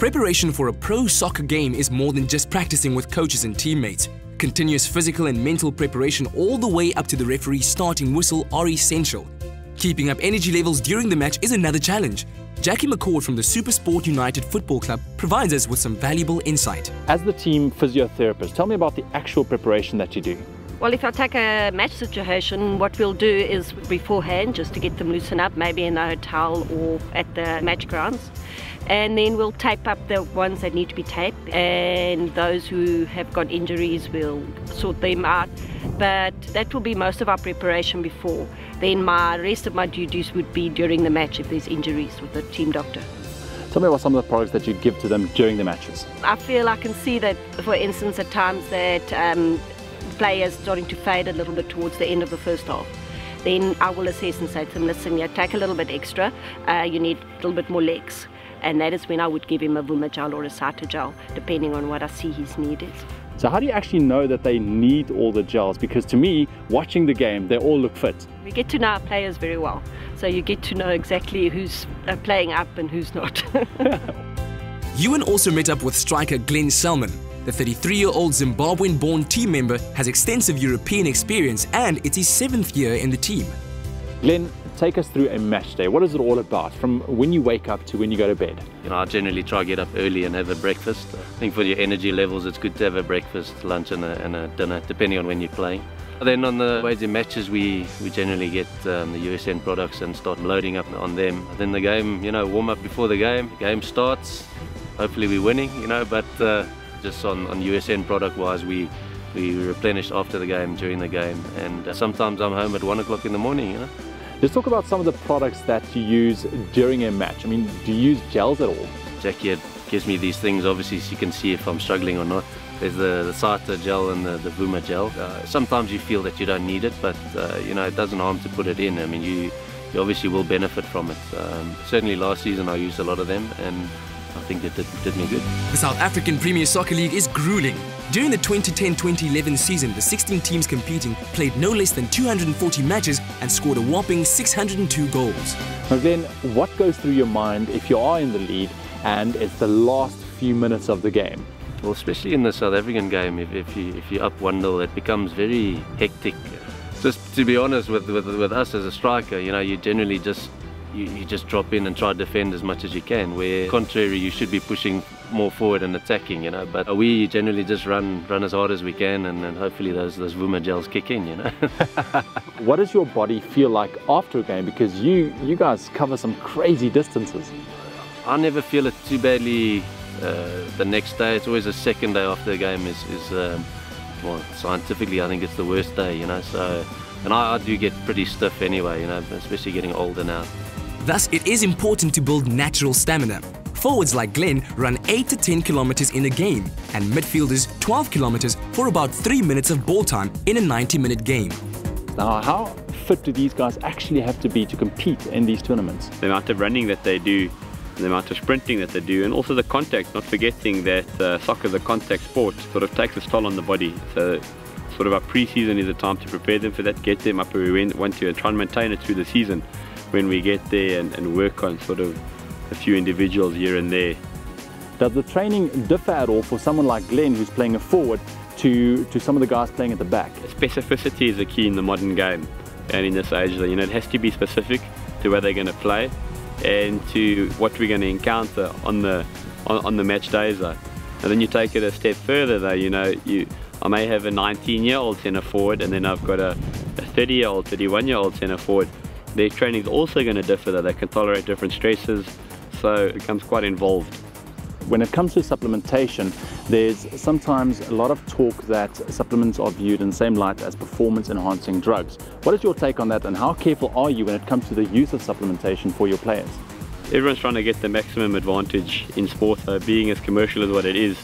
Preparation for a pro soccer game is more than just practicing with coaches and teammates. Continuous physical and mental preparation all the way up to the referee's starting whistle are essential. Keeping up energy levels during the match is another challenge. Jackie McCord from the Supersport United Football Club provides us with some valuable insight. As the team physiotherapist, tell me about the actual preparation that you do. Well, if I take a match situation, what we'll do is beforehand, just to get them loosened up, maybe in a hotel or at the match grounds. And then we'll tape up the ones that need to be taped, and those who have got injuries, we'll sort them out. But that will be most of our preparation before. Then rest of my duties would be during the match if there's injuries with the team doctor. Tell me about some of the products that you give to them during the matches. I feel I can see that, for instance, at times that players starting to fade a little bit towards the end of the first half. Then I will assess and say to them, listen, you take a little bit extra, you need a little bit more legs. And that is when I would give him a Vuma gel or a Sata gel, depending on what I see his need is. So how do you actually know that they need all the gels? Because to me, watching the game, they all look fit. We get to know our players very well. So you get to know exactly who's playing up and who's not. Ewan also met up with striker Glenn Selman. The 33-year-old Zimbabwean-born team member has extensive European experience and it's his 7th year in the team. Glenn, take us through a match day. What is it all about, from when you wake up to when you go to bed? I generally try to get up early and have a breakfast. I think for your energy levels, it's good to have a breakfast, lunch and a dinner, depending on when you're playing. Then on the way to matches, we generally get the USN products and start loading up on them. Then the game, warm up before the game starts. Hopefully we're winning, but just on USN product-wise, we replenish after the game, during the game, and sometimes I'm home at 1 o'clock in the morning. Let's talk about some of the products that you use during a match. I mean, do you use gels at all? Jackie gives me these things, obviously, so you can see if I'm struggling or not. There's the Sata gel and the Vuma gel. Sometimes you feel that you don't need it, but it doesn't harm to put it in. I mean, you obviously will benefit from it. Certainly last season I used a lot of them, and I think it did me good. The South African Premier Soccer League is grueling. During the 2010-2011 season, the 16 teams competing played no less than 240 matches and scored a whopping 602 goals. Now Glenn, what goes through your mind if you are in the lead and it's the last few minutes of the game? Well, especially in the South African game, if you're up 1-0, it becomes very hectic. Just to be honest, with us as a striker, you generally just you just drop in and try to defend as much as you can, where contrary you should be pushing more forward and attacking, but we generally just run as hard as we can, and hopefully those Vuma gels kick in. What does your body feel like after a game, because you guys cover some crazy distances? I never feel it too badly the next day. It's always the second day after the game is well, scientifically I think it's the worst day, so, and I do get pretty stiff anyway, especially getting older now. Thus, it is important to build natural stamina. Forwards like Glenn run 8 to 10 kilometers in a game, and midfielders 12 kilometers for about 3 minutes of ball time in a 90-minute game. Now, how fit do these guys actually have to be to compete in these tournaments? The amount of running that they do, the amount of sprinting that they do, and also the contact, not forgetting that soccer is a contact sport, sort of takes its toll on the body. So sort of our pre-season is a time to prepare them for that, get them up where we want to, and try and maintain it through the season when we get there and work on sort of a few individuals here and there. Does the training differ at all for someone like Glenn, who's playing a forward, to some of the guys playing at the back? Specificity is a key in the modern game and in this age. It has to be specific to where they're going to play and to what we're going to encounter on the match days. And then you take it a step further though, I may have a 19-year-old centre forward and then I've got a 30-year-old, 31-year-old centre forward. Their training is also going to differ, that they can tolerate different stresses, so it becomes quite involved. When it comes to supplementation, there's sometimes a lot of talk that supplements are viewed in the same light as performance-enhancing drugs. What is your take on that, and how careful are you when it comes to the use of supplementation for your players? Everyone's trying to get the maximum advantage in sport, so being as commercial as what it is,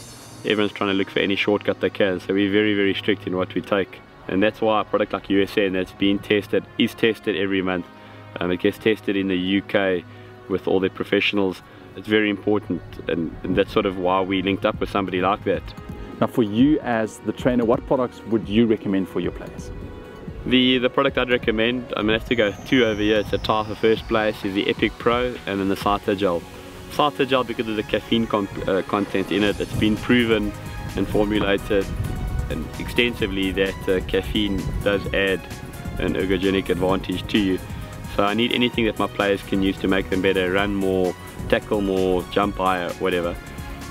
everyone's trying to look for any shortcut they can, so we're very, very strict in what we take. And that's why a product like USN that's been tested is tested every month. It gets tested in the UK with all their professionals. It's very important, and that's sort of why we linked up with somebody like that. Now for you as the trainer, what products would you recommend for your players? The product I'd recommend, I'm going to have to go 2 over here. It's a tie for first place, is the Epic Pro and then the Sata Gel. Starter gel because of the caffeine content in it. It's been proven and formulated and extensively that caffeine does add an ergogenic advantage to you. So I need anything that my players can use to make them better, run more, tackle more, jump higher, whatever.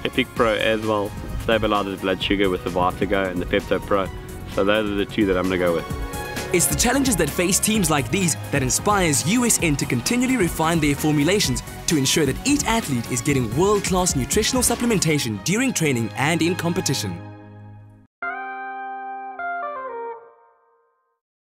Epic Pro as well stabilizes blood sugar with the Vitago and the Pepto Pro. So those are the two that I'm going to go with. It's the challenges that face teams like these that inspires USN to continually refine their formulations to ensure that each athlete is getting world-class nutritional supplementation during training and in competition.